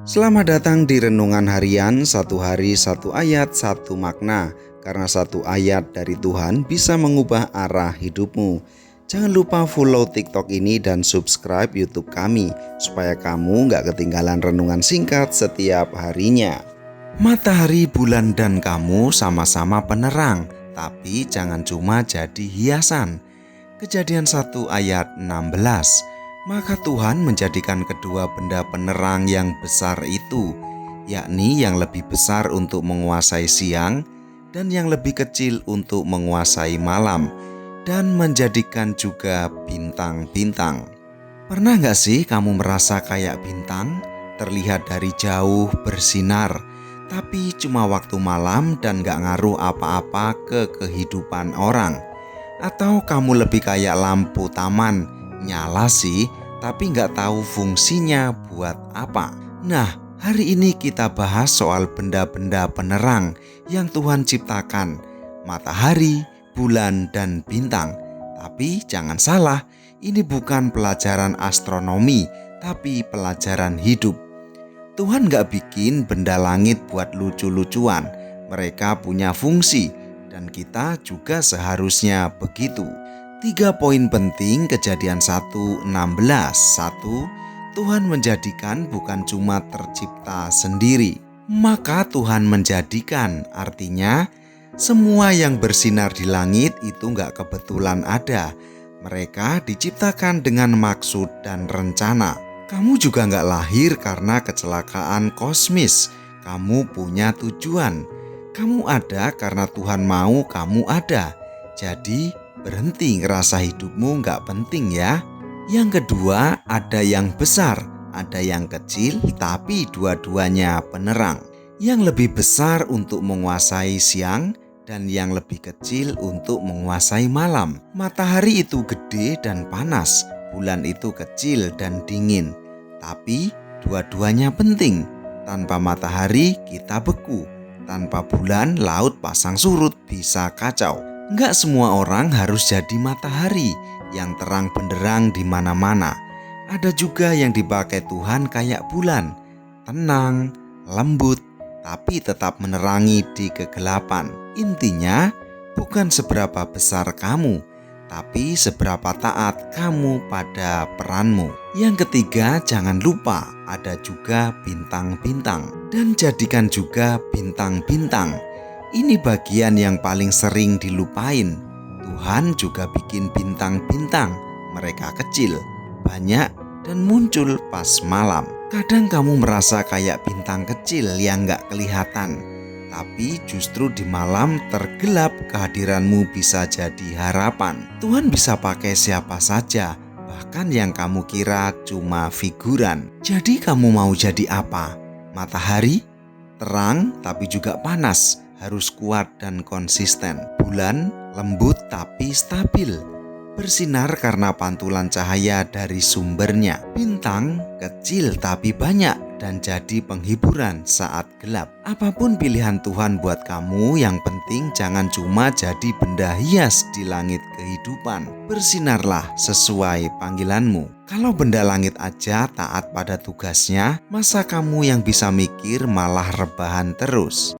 Selamat datang di Renungan Harian, satu hari satu ayat satu makna. Karena satu ayat dari Tuhan bisa mengubah arah hidupmu. Jangan lupa follow TikTok ini dan subscribe YouTube kami, supaya kamu gak ketinggalan renungan singkat setiap harinya. Matahari, bulan, dan kamu sama-sama penerang, tapi jangan cuma jadi hiasan. Kejadian 1 ayat 16. Maka Tuhan menjadikan kedua benda penerang yang besar itu, yakni yang lebih besar untuk menguasai siang dan yang lebih kecil untuk menguasai malam, dan menjadikan juga bintang-bintang. Pernah gak sih kamu merasa kayak bintang? Terlihat dari jauh bersinar, tapi cuma waktu malam dan gak ngaruh apa-apa ke kehidupan orang. Atau kamu lebih kayak lampu taman, nyala sih, tapi nggak tahu fungsinya buat apa. Nah, hari ini kita bahas soal benda-benda penerang yang Tuhan ciptakan, matahari, bulan, dan bintang. Tapi jangan salah, ini bukan pelajaran astronomi, tapi pelajaran hidup. Tuhan nggak bikin benda langit buat lucu-lucuan, mereka punya fungsi. Dan kita juga seharusnya begitu. 3 poin penting Kejadian 1:16. 1. Tuhan menjadikan bukan cuma tercipta sendiri. Maka Tuhan menjadikan, artinya semua yang bersinar di langit itu gak kebetulan ada. Mereka diciptakan dengan maksud dan rencana. Kamu juga gak lahir karena kecelakaan kosmis. Kamu punya tujuan. Kamu ada karena Tuhan mau kamu ada. Jadi berhenti ngerasa hidupmu gak penting ya. Yang kedua, ada yang besar, ada yang kecil, tapi dua-duanya penerang. Yang lebih besar untuk menguasai siang dan yang lebih kecil untuk menguasai malam. Matahari itu gede dan panas, bulan itu kecil dan dingin. Tapi dua-duanya penting. Tanpa matahari kita beku. Tanpa bulan, laut pasang surut bisa kacau. Nggak semua orang harus jadi matahari yang terang benderang di mana-mana. Ada juga yang dipakai Tuhan kayak bulan, tenang, lembut, tapi tetap menerangi di kegelapan. Intinya, bukan seberapa besar kamu, tapi seberapa taat kamu pada peranmu. Yang ketiga, jangan lupa ada juga bintang-bintang. Dan jadikan juga bintang-bintang. Ini bagian yang paling sering dilupain. Tuhan juga bikin bintang-bintang. Mereka kecil, banyak, dan muncul pas malam. Kadang kamu merasa kayak bintang kecil yang gak kelihatan. Tapi justru di malam tergelap kehadiranmu bisa jadi harapan. Tuhan bisa pakai siapa saja, bahkan yang kamu kira cuma figuran. Jadi kamu mau jadi apa? Matahari? Terang tapi juga panas, harus kuat dan konsisten. Bulan? Lembut tapi stabil, bersinar karena pantulan cahaya dari sumbernya. Bintang? Kecil tapi banyak dan jadi penghiburan saat gelap. Apapun pilihan Tuhan buat kamu, yang penting jangan cuma jadi benda hias di langit kehidupan. Bersinarlah sesuai panggilanmu. Kalau benda langit aja taat pada tugasnya, masa kamu yang bisa mikir malah rebahan terus?